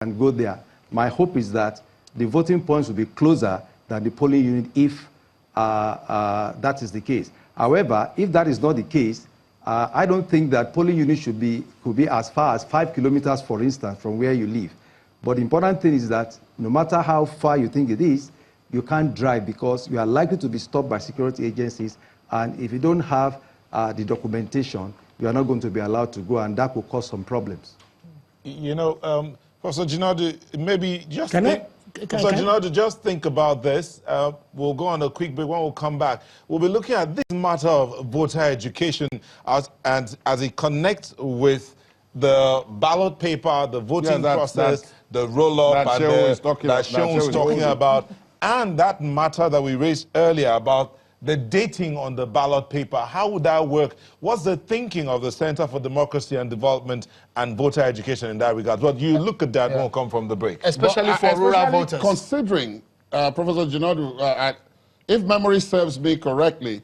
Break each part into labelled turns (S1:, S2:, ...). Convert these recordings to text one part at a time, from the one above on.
S1: and go there. My hope is that the voting points will be closer than the polling unit if that is the case. However, if that is not the case, I don't think that polling units could be as far as 5 kilometers, for instance, from where you live. But the important thing is that no matter how far you think it is, you can't drive because you are likely to be stopped by security agencies. And if you don't have the documentation, you are not going to be allowed to go, and that will cause some problems.
S2: You know, Professor Jinadu, maybe just just think about this. We'll go on a quick break. When we'll come back, we'll be looking at this matter of voter education as it connects with the ballot paper, the voting process, the roll-up that Seun was talking about, and that matter that we raised earlier about the dating on the ballot paper. How would that work? What's the thinking of the Center for Democracy and Development and Voter Education in that regard? Well, you look at that when we come from the break.
S3: Especially for rural voters.
S4: Considering, Professor Jinadu, if memory serves me correctly,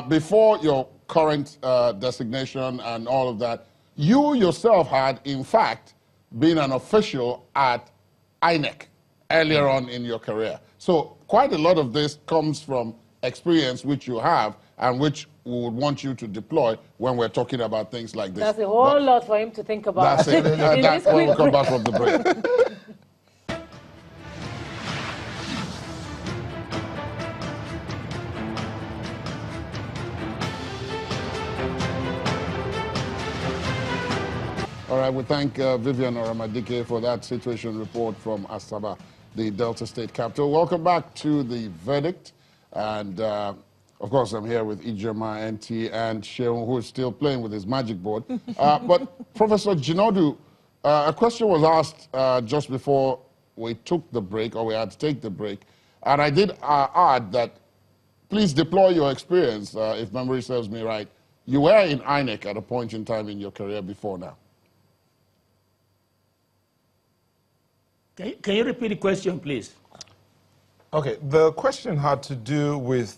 S4: before your current designation and all of that, you yourself had, in fact, been an official at INEC earlier on in your career. So quite a lot of this comes from experience which you have and which we would want you to deploy when we're talking about things like this.
S5: That's a whole lot for him to think about.
S4: That's it. That's when we come back from the break. All right, we thank Vivian Oramadike for that situation report from Asaba, the Delta State capital. Welcome back to the verdict. And, of course, I'm here with Ijoma, NT, and Seun, who is still playing with his magic board. But, Professor Jinadu, a question was asked just before we took the break, or we had to take the break. And I did add that please deploy your experience, if memory serves me right. You were in INEC at a point in time in your career before now.
S6: Can you repeat the question, please?
S2: Okay, the question had to do with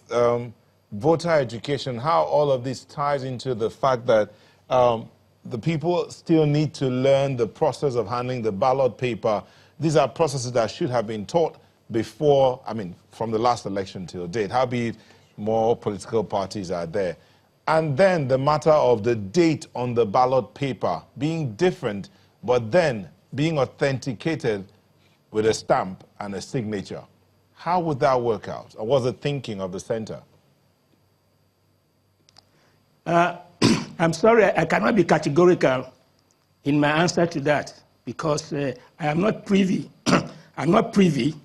S2: voter education, how all of this ties into the fact that the people still need to learn the process of handling the ballot paper. These are processes that should have been taught before, I mean, from the last election till date, howbeit more political parties are there. And then the matter of the date on the ballot paper being different, but then being authenticated with a stamp and a signature. How would that work out? Or was the thinking of the center?
S6: I'm sorry, I cannot be categorical in my answer to that because I am not privy. I'm not privy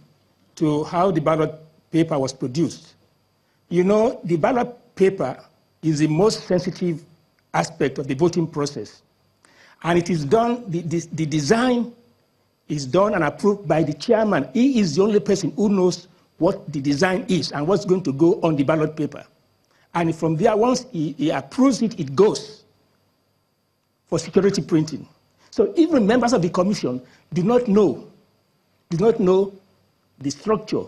S6: to how the ballot paper was produced. You know, the ballot paper is the most sensitive aspect of the voting process, and it is done. The design is done and approved by the chairman. He is the only person who knows what the design is and what's going to go on the ballot paper. And from there, once he approves it, it goes for security printing. So even members of the commission do not know the structure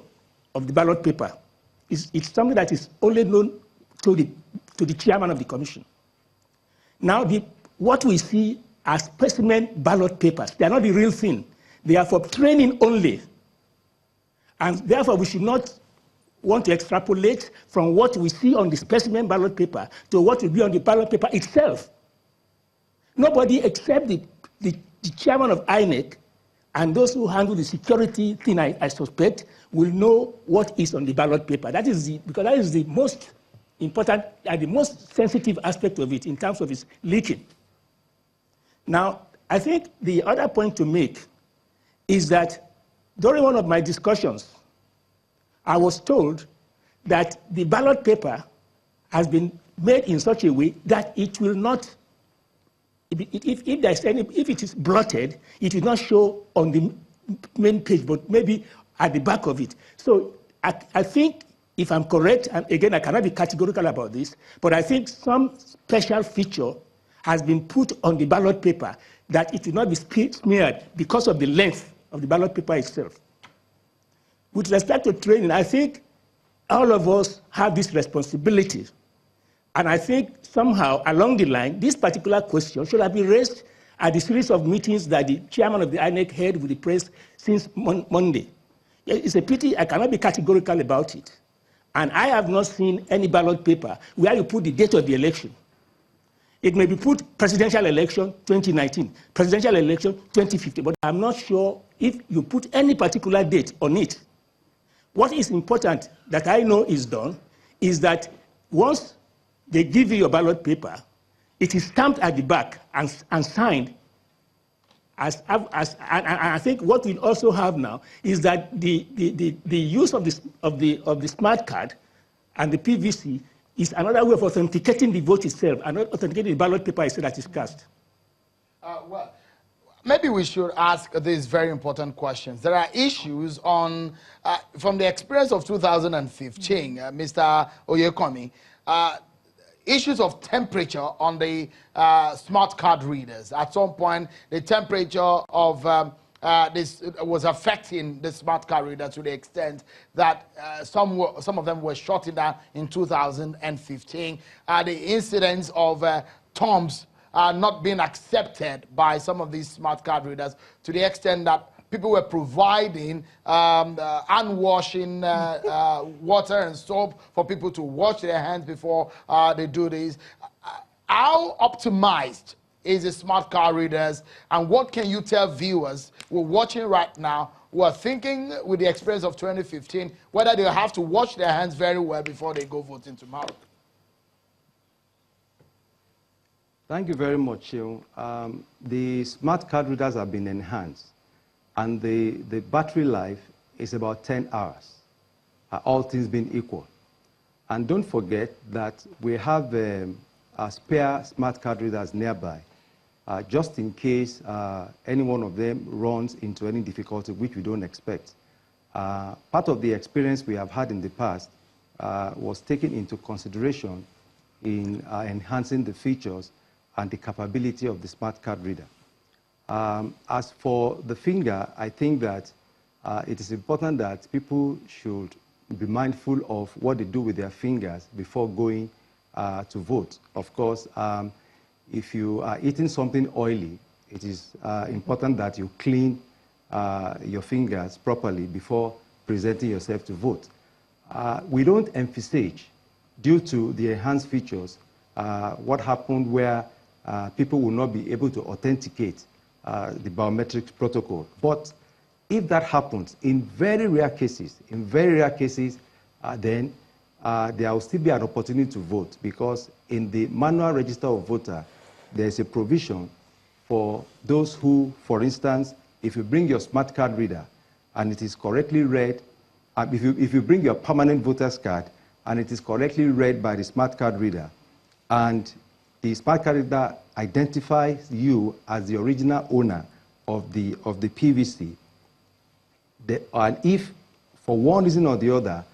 S6: of the ballot paper. It's something that is only known to the chairman of the commission. Now, what we see as specimen ballot papers, they are not the real thing. They are for training only. And therefore, we should not want to extrapolate from what we see on the specimen ballot paper to what will be on the ballot paper itself. Nobody except the chairman of INEC and those who handle the security thing, I suspect, will know what is on the ballot paper. Because that is the most important and the most sensitive aspect of it in terms of its leaking. Now, I think the other point to make is that during one of my discussions, I was told that the ballot paper has been made in such a way that it will not, if it is blotted, it will not show on the main page, but maybe at the back of it. So I think, if I'm correct, and again, I cannot be categorical about this, but I think some special feature has been put on the ballot paper that it will not be smeared because of the length of the ballot paper itself. With respect to training, I think all of us have this responsibility. And I think somehow along the line, this particular question should have been raised at the series of meetings that the chairman of the INEC had with the press since Monday. It's a pity I cannot be categorical about it. And I have not seen any ballot paper where you put the date of the election. It may be put presidential election 2019, presidential election 2015, but I'm not sure if you put any particular date on it. What is important that I know is done is that once they give you your ballot paper, it is stamped at the back and signed. And I think what we also have now is that the use of the smart card and the PVC is another way of authenticating the vote itself and not authenticating the ballot paper itself that is cast.
S3: Well, maybe we should ask these very important questions. There are issues on, from the experience of 2015, Mr. Oyekomi, issues of temperature on the smart card readers. At some point, the temperature of this was affecting the smart card reader to the extent that some of them were shutting down in 2015. The incidents of thumbs not being accepted by some of these smart card readers to the extent that people were providing hand washing water and soap for people to wash their hands before they do this. How optimized is the smart card readers, and what can you tell viewers who are watching right now who are thinking with the experience of 2015 whether they have to wash their hands very well before they go voting tomorrow?
S1: Thank you very much. The smart card readers have been enhanced, and the battery life is about 10 hours, all things being equal. And don't forget that we have spare smart card readers nearby, just in case any one of them runs into any difficulty, which we don't expect. Part of the experience we have had in the past was taken into consideration in enhancing the features and the capability of the smart card reader. As for the finger, I think that it is important that people should be mindful of what they do with their fingers before going to vote. Of course, if you are eating something oily, it is important that you clean your fingers properly before presenting yourself to vote. We don't emphasize, due to the enhanced features, what happened where people will not be able to authenticate the biometric protocol. But if that happens, in very rare cases, then there will still be an opportunity to vote, because in the manual register of voter, there is a provision for those who, for instance, if you bring your smart card reader and it is correctly read, if you bring your permanent voter's card and it is correctly read by the smart card reader, and the smart card reader identifies you as the original owner of the PVC, and if for one reason or the other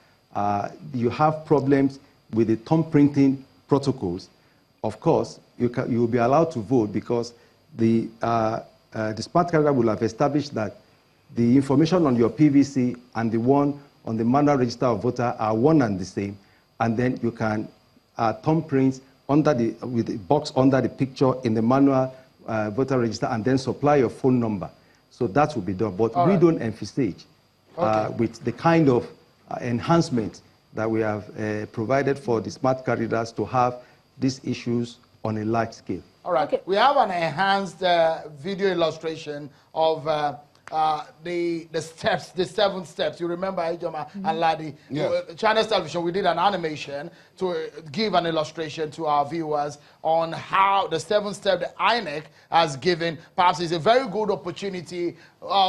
S1: you have problems with the thumb printing protocols, of course you will be allowed to vote, because the smart card reader will have established that the information on your PVC and the one on the manual register of voter are one and the same, and then you can thumb print with the box under the picture in the manual voter register, and then supply your phone number. So that will be done. But we don't emphasize with the kind of enhancement that we have provided for the smart card readers to have these issues on a large scale.
S3: All right. Okay. We have an enhanced video illustration of the steps, the 7 steps. You remember, Ijoma and Ladi?
S4: Yes.
S3: China's Television, we did an animation to give an illustration to our viewers on how the 7 steps the INEC has given. Perhaps it's a very good opportunity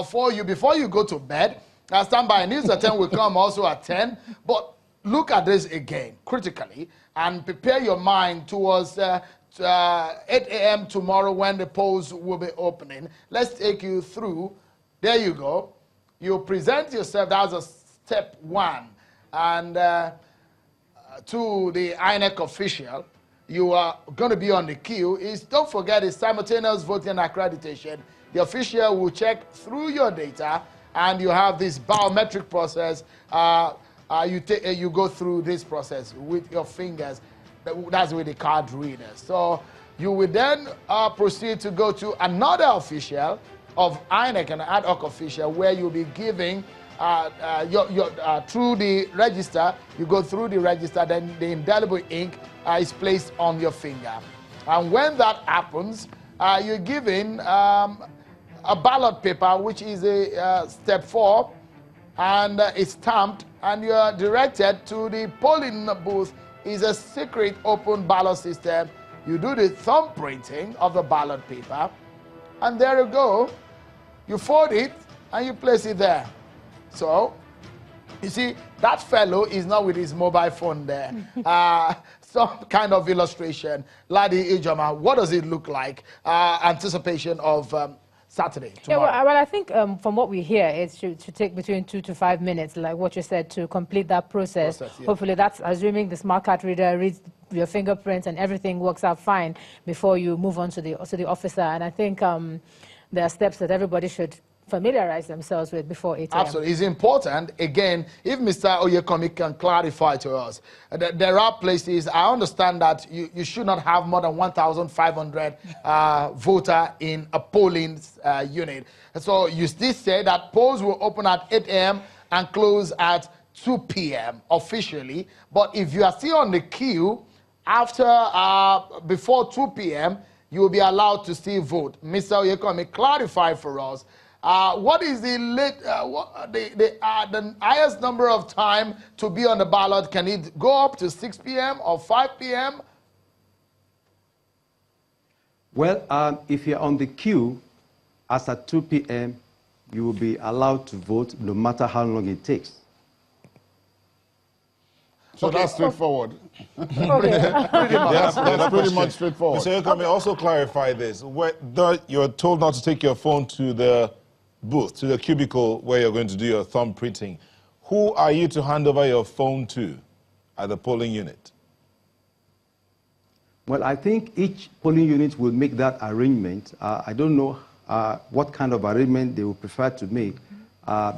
S3: for you before you go to bed. Stand by. News at 10 will come also at 10. But look at this again, critically, and prepare your mind towards 8 a.m. tomorrow when the polls will be opening. Let's take you through. There you go. You present yourself, that's a step 1. And to the INEC official, you are going to be on the queue. Don't forget, it's simultaneous voting accreditation. The official will check through your data, and you have this biometric process. You go through this process with your fingers. That's with the card reader. So You will then proceed to go to another official of INEC, an ad hoc official, where you'll be giving through the register. You go through the register, then the indelible ink is placed on your finger. And when that happens, you're given a ballot paper, which is a step 4, and it's stamped, and you are directed to the polling booth. Is a secret open ballot system. You do the thumbprinting of the ballot paper, and there you go. You fold it and you place it there. So, you see, that fellow is not with his mobile phone there. Some kind of illustration. Ladi Ijoma, what does it look like? Anticipation of Saturday, tomorrow.
S5: Yeah, well, I think from what we hear, it should take between 2 to 5 minutes, like what you said, to complete that process. Yeah. Hopefully, that's assuming the smart card reader reads your fingerprints and everything works out fine before you move on to the officer. And I think there are steps that everybody should familiarize themselves with before 8 a.m.
S3: Absolutely. It's important, again, if Mr. Oyekomi can clarify to us, that there are places, I understand that you should not have more than 1,500 voter in a polling unit. So you still say that polls will open at 8 a.m. and close at 2 p.m. officially, but if you are still on the queue before 2 p.m., you will be allowed to still vote. Mr. Oyekomi, clarify for us, what is the highest number of time to be on the ballot? Can it go up to 6 p.m. or 5 p.m.?
S1: Well, if you're on the queue, as at 2 p.m., you will be allowed to vote no matter how long it takes.
S4: So that's straightforward.
S2: That's
S4: pretty much straightforward.
S2: Mr. Oyekomi, also clarify this. You're told not to take your phone to the booth, to the cubicle where you're going to do your thumb printing. Who are you to hand over your phone to at the polling unit?
S1: Well, I think each polling unit will make that arrangement. I don't know what kind of arrangement they will prefer to make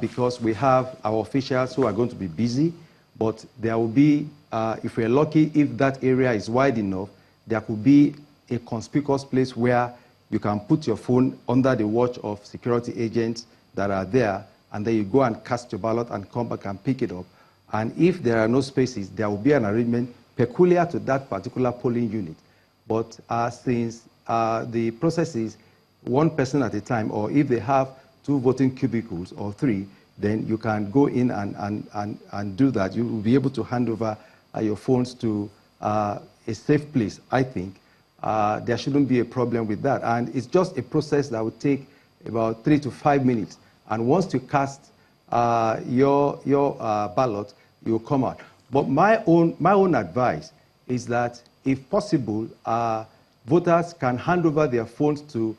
S1: because we have our officials who are going to be busy, but there will be, if we're lucky, if that area is wide enough, there could be a conspicuous place where you can put your phone under the watch of security agents that are there, and then you go and cast your ballot and come back and pick it up. And if there are no spaces, there will be an arrangement peculiar to that particular polling unit. But since the process is one person at a time, or if they have 2 voting cubicles or 3, then you can go in and do that. You will be able to hand over your phones to a safe place, I think. There shouldn't be a problem with that. And it's just a process that would take about 3 to 5 minutes. And once you cast your ballot, you will come out. But my own advice is that, if possible, voters can hand over their phones to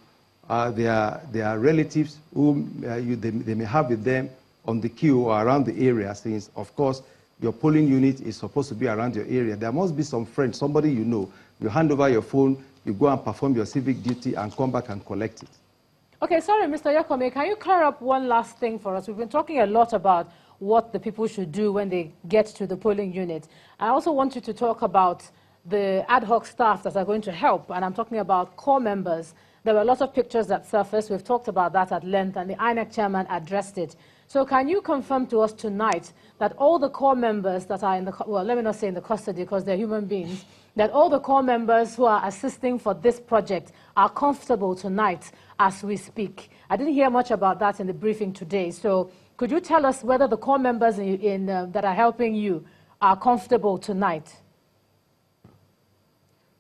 S1: their relatives whom they may have with them on the queue or around the area, since, of course, your polling unit is supposed to be around your area. There must be some friend, somebody you know. You hand over your phone, you go and perform your civic duty and come back and collect it.
S5: Okay, sorry, Mr. Oyekomi, can you clear up one last thing for us? We've been talking a lot about what the people should do when they get to the polling unit. I also want you to talk about the ad hoc staff that are going to help, and I'm talking about core members. There were a lot of pictures that surfaced. We've talked about that at length, and the INEC chairman addressed it. So can you confirm to us tonight that all the core members that are in the, well, let me not say in the custody because they're human beings, that all the core members who are assisting for this project are comfortable tonight as we speak? I didn't hear much about that in the briefing today. So could you tell us whether the core members that are helping you are comfortable tonight?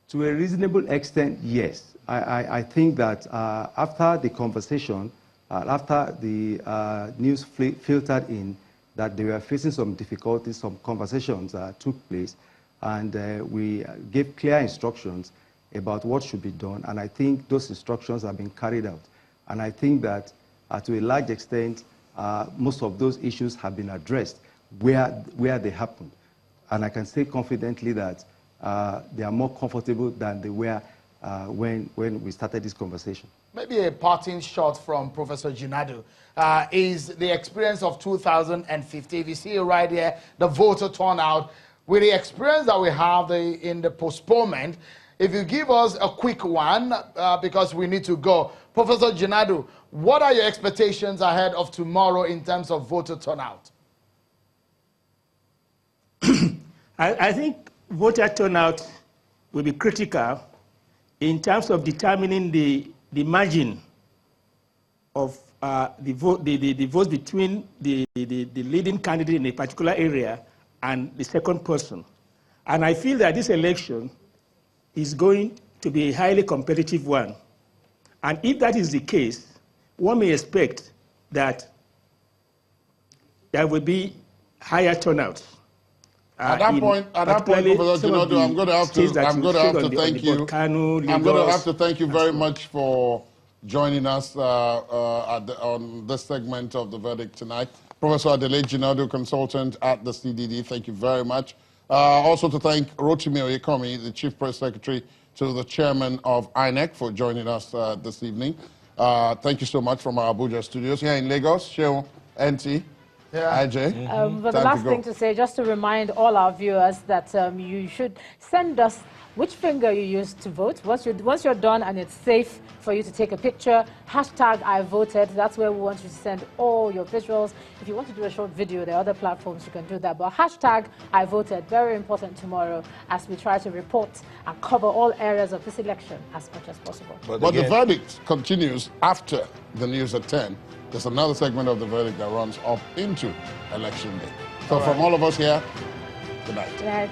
S1: To a reasonable extent, yes. I think that after the conversation, after the news filtered in, that they were facing some difficulties, some conversations took place, and we gave clear instructions about what should be done, and I think those instructions have been carried out. And I think that to a large extent, most of those issues have been addressed where they happened. And I can say confidently that they are more comfortable than they were when we started this conversation.
S3: Maybe a parting shot from Professor Junadu is the experience of 2015. You see right here, the voter turnout. With the experience that we have in the postponement, if you give us a quick one, because we need to go. Professor Jinadu, what are your expectations ahead of tomorrow in terms of voter turnout?
S6: I think voter turnout will be critical in terms of determining the margin of the votes between the leading candidate in a particular area and the second person. And I feel that this election is going to be a highly competitive one. And if that is the case, one may expect that there will be higher turnout.
S4: At that point, Professor Jinadu, I'm going to have to thank you. I'm going to have to thank you very much for joining us on this segment of The Verdict tonight. Professor Adelaide Jinadu, consultant at the CDD, thank you very much. Also to thank Rotimi Oyekomi, the Chief Press Secretary, to the Chairman of INEC for joining us this evening. Thank you so much from our Abuja studios here in Lagos. Shehu, NT. Yeah. IJ.
S5: But the last thing to say, just to remind all our viewers that you should send us which finger you use to vote. Once you're done and it's safe for you to take a picture, hashtag I voted. That's where we want you to send all your visuals. If you want to do a short video, there are other platforms you can do that. But hashtag I voted, very important tomorrow as we try to report and cover all areas of this election as much as possible.
S4: But the verdict continues after the news at 10. There's another segment of The Verdict that runs up into Election Day. So from all of us here, good night.
S5: Good night.